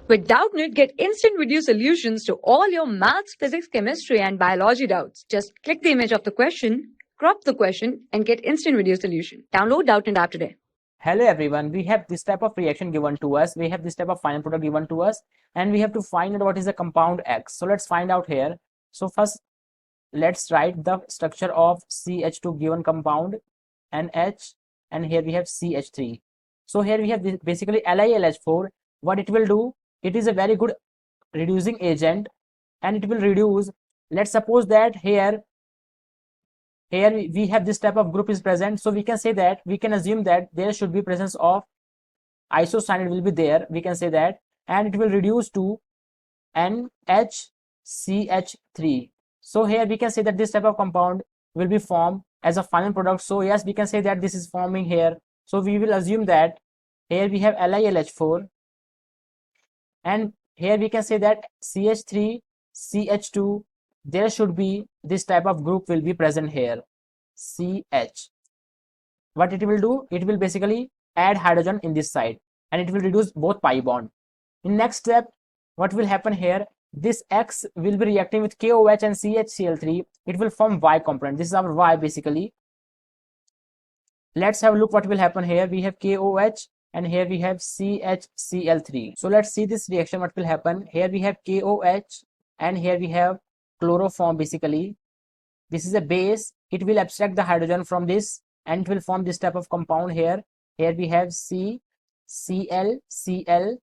With Doubtnut, get instant video solutions to all your maths, physics, chemistry, and biology doubts. Just click the image of the question, crop the question, and get instant video solution. Download Doubtnut app today. Hello everyone, we have this type of reaction given to us, we have this type of final product given to us, and we have to find out what is the compound X. So let's find out here. So first let's write the structure of CH2 given compound NH, and here we have CH3. So here we have this basically LiLH4. What it will do, it is a very good reducing agent and it will reduce. Let's suppose that here we have this type of group is present, so we can say that we can assume that there should be presence of isocyanide will be there, we can say that, and it will reduce to NHCH3. So here we can say that this type of compound will be formed as a final product. So yes, we can say that this is forming here. So we will assume that here we have LiLH4 and here we can say that CH3 CH2, there should be this type of group will be present here, CH. What it will do, it will basically add hydrogen in this side and it will reduce both pi bond. In next step, what will happen here, this X will be reacting with KOH and CHCl3, it will form Y component. This is our Y basically. Let's have a look what will happen here. We have KOH and here we have CHCl3. So let's see this reaction what will happen. Here we have KOH and here we have chloroform basically. This is a base, it will abstract the hydrogen from this and it will form this type of compound here. Here we have C, Cl, Cl,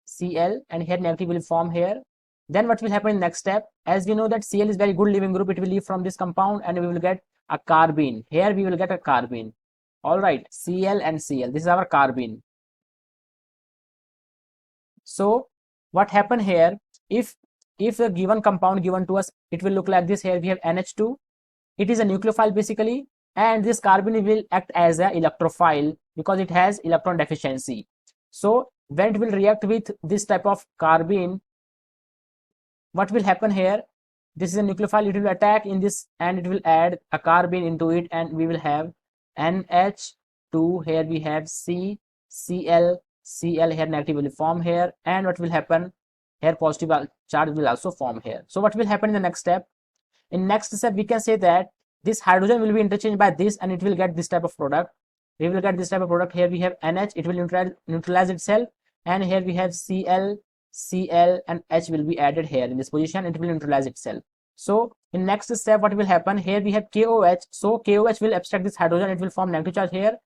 Cl, and here negative will form here. Then what will happen in next step, as we know that Cl is very good leaving group, it will leave from this compound and we will get a carbene. Here we will get a carbene. Alright, Cl and Cl, this is our carbene. So what happened here, if the given compound given to us, it will look like this. Here we have NH2, it is a nucleophile basically, and this carbene will act as an electrophile because it has electron deficiency. So when it will react with this type of carbene, what will happen here, this is a nucleophile, it will attack in this and it will add a carbene into it and we will have NH2, here we have C, Cl, Cl, here negative will form here, and what will happen here, positive charge will also form here. So what will happen in the next step, in next step we can say that this hydrogen will be interchanged by this and it will get this type of product. We will get this type of product. Here we have NH, it will neutralize itself, and here we have Cl, Cl, and H will be added here in this position, it will neutralize itself. So in next step what will happen, here we have KOH, so KOH will abstract this hydrogen, it will form negative charge here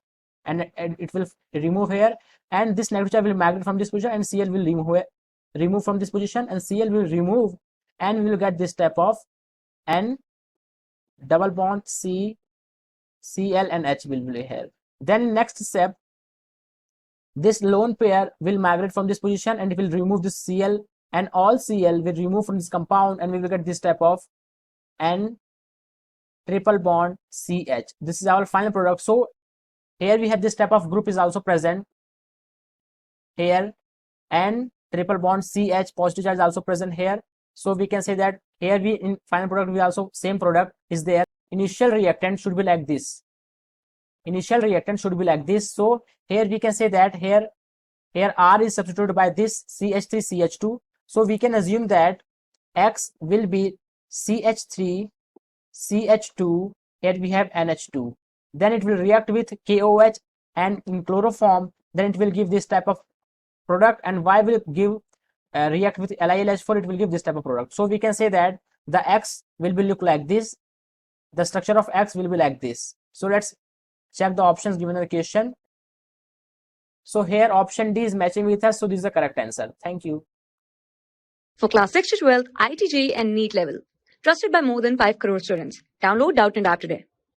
and it will remove here, and this negative charge will migrate from this position and Cl will remove from this position and Cl will remove, and we will get this type of N double bond C, Cl, and H will be here. Then next step, this lone pair will migrate from this position and it will remove this Cl, and all Cl will remove from this compound and we will get this type of N triple bond CH. This is our final product. So here we have this type of group is also present here, N triple bond CH, positive charge is also present here. So we can say that here we in final product we also same product is there. Initial reactant should be like this. Initial reactant should be like this. So here we can say that here R is substituted by this CH3 CH2. So we can assume that X will be CH3 CH2, here we have NH2. Then it will react with KOH and in chloroform, then it will give this type of product, and Y will give react with LiLH4, it will give this type of product. So we can say that the X will be look like this, the structure of X will be like this. So let's check the options given in the question. So here option D is matching with us, so this is the correct answer. Thank you. For class 6 to 12, IIT JEE and NEET level. Trusted by more than 5 crore students. Download Doubtnut app today.